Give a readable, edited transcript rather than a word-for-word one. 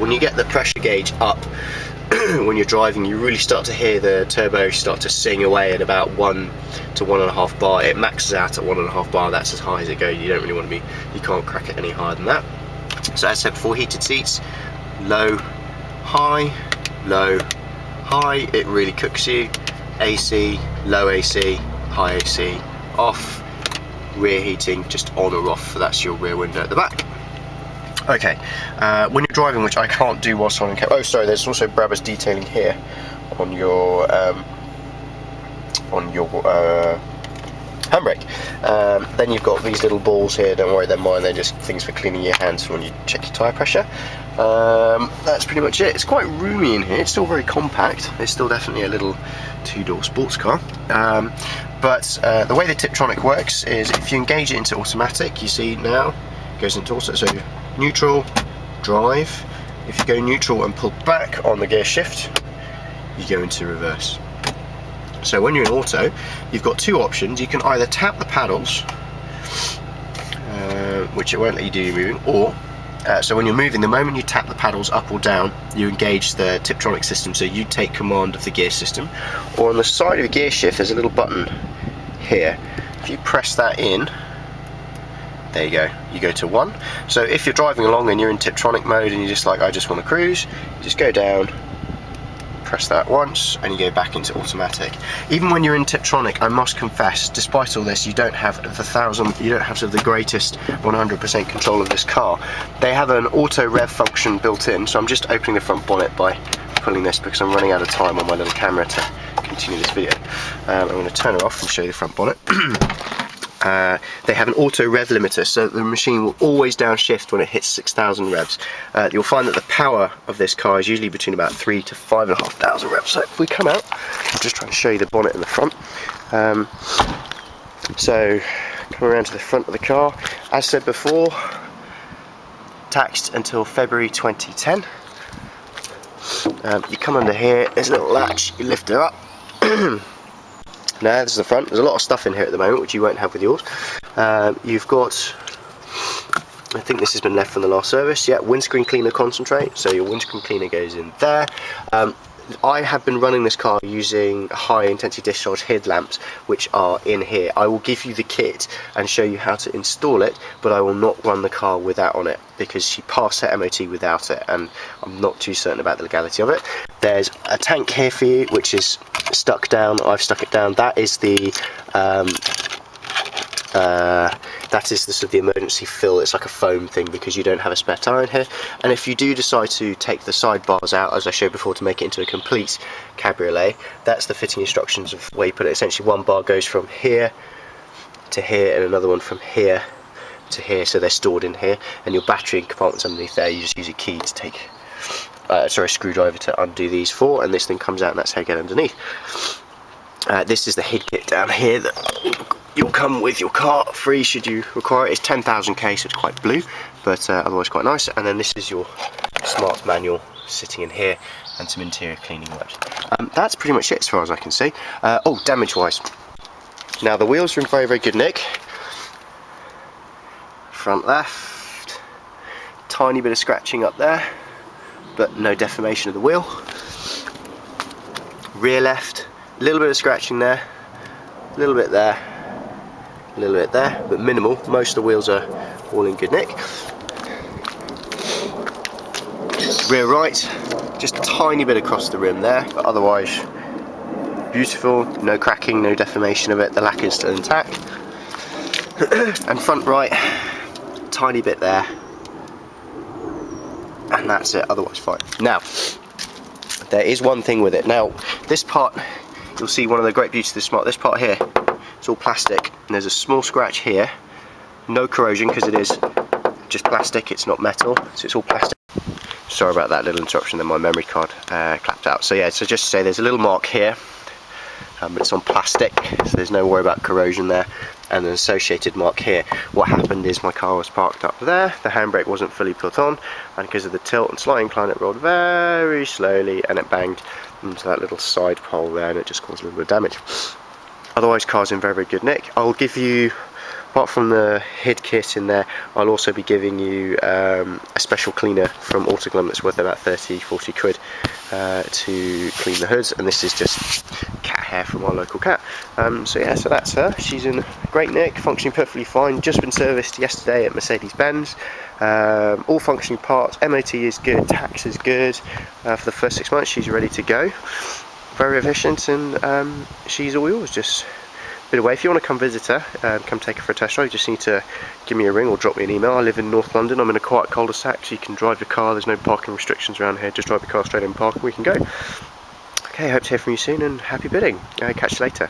when you get the pressure gauge up when you're driving, you really start to hear the turbo start to sing away at about 1 to 1.5 bar. It maxes out at 1.5 bar. That's as high as it goes. You don't really want to be, you can't crack it any higher than that. So as I said before, heated seats, low, high, low, high, it really cooks you. AC, low AC, high AC, off. Rear heating just on or off, so that's your rear window at the back. Okay, when you're driving, which I can't do whilst on camera. Oh, sorry, there's also Brabus detailing here on your handbrake. Then you've got these little balls here. Don't worry, they're mine. They're just things for cleaning your hands when you check your tyre pressure. That's pretty much it. It's quite roomy in here. It's still very compact. It's still definitely a little two-door sports car. But the way the Tiptronic works is if you engage it into automatic, you see now it goes into auto. So neutral, drive. If you go neutral and pull back on the gear shift, you go into reverse. So when you're in auto, you've got two options. You can either tap the paddles, which it won't let you do your moving, or so when you're moving, the moment you tap the paddles up or down, you engage the Tiptronic system, so you take command of the gear system. Or on the side of the gear shift, there's a little button here. If you press that in, there you go to 1. So if you're driving along and you're in Tiptronic mode and you're just like, I just want to cruise, you just go down, press that once, and you go back into automatic. Even when you're in Tiptronic, I must confess, despite all this, you don't have the greatest 100% control of this car. They have an auto rev function built in, so I'm just opening the front bonnet by pulling this because I'm running out of time on my little camera to continue this video. I'm going to turn it off and show you the front bonnet. They have an auto rev limiter, so the machine will always downshift when it hits 6,000 revs. You'll find that the power of this car is usually between about 3,000 to 5,500 revs. So if we come out, I'm just trying to show you the bonnet in the front. So come around to the front of the car. As said before, taxed until February 2010. You come under here, there's a little latch, you lift it up. Now this is the front. There's a lot of stuff in here at the moment which you won't have with yours. You've got, I think this has been left from the last service, yeah, windscreen cleaner concentrate, so your windscreen cleaner goes in there. I have been running this car using high intensity discharge headlamps which are in here. I will give you the kit and show you how to install it, but I will not run the car without on it because she passed her MOT without it and I'm not too certain about the legality of it. There's a tank here for you which is stuck down. I've stuck it down. That is the sort of the emergency fill. It's like a foam thing because you don't have a spare tyre in here. And if you do decide to take the side bars out, as I showed before, to make it into a complete cabriolet, that's the fitting instructions of where you put it. Essentially one bar goes from here to here and another one from here to here, so they're stored in here, and your battery compartment's underneath there. You just use a key to take a screwdriver to undo these four, and this thing comes out and that's how you get underneath. This is the head kit down here that you'll come with your car free should you require it. It's 10,000K, so it's quite blue, but otherwise quite nice. And then this is your smart manual sitting in here and some interior cleaning works. That's pretty much it as far as I can see. Oh, damage wise, now the wheels are in very good nick. Front left, tiny bit of scratching up there, but no deformation of the wheel. Rear left, a little bit of scratching there, a little bit there, a little bit there, but minimal. Most of the wheels are all in good nick. Rear right, just a tiny bit across the rim there, but otherwise beautiful, no cracking, no deformation of it, the lacquer is still intact. And front right, tiny bit there, and that's it, otherwise fine. Now, there is one thing with it. Now, this part, you'll see one of the great beauties of this Smart, this part here, it's all plastic, and there's a small scratch here, no corrosion because it is just plastic, it's not metal, so it's all plastic. Sorry about that little interruption, then my memory card clapped out. So yeah, so just to say there's a little mark here, but it's on plastic, so there's no worry about corrosion there, and an associated mark here. What happened is my car was parked up there, the handbrake wasn't fully put on, and because of the tilt and slight incline it rolled very slowly and it banged into that little side pole there and it just caused a little bit of damage. Otherwise, car's in very good nick. I'll give you Apart from the HID kit in there, I'll also be giving you a special cleaner from Autoglum that's worth about 30-40 quid to clean the hoods, and this is just cat hair from our local cat. So yeah, so that's her. She's in great nick, functioning perfectly fine, just been serviced yesterday at Mercedes-Benz. All functioning parts, MOT is good, tax is good. For the first 6 months she's ready to go. Very efficient, and she's all yours. Just a bit away. If you want to come visit her, come take her for a test drive, you just need to give me a ring or drop me an email. I live in North London. I'm in a quiet cul-de-sac, so you can drive your car. There's no parking restrictions around here. Just drive your car straight in park and we can go. Okay, hope to hear from you soon, and happy bidding. Catch you later.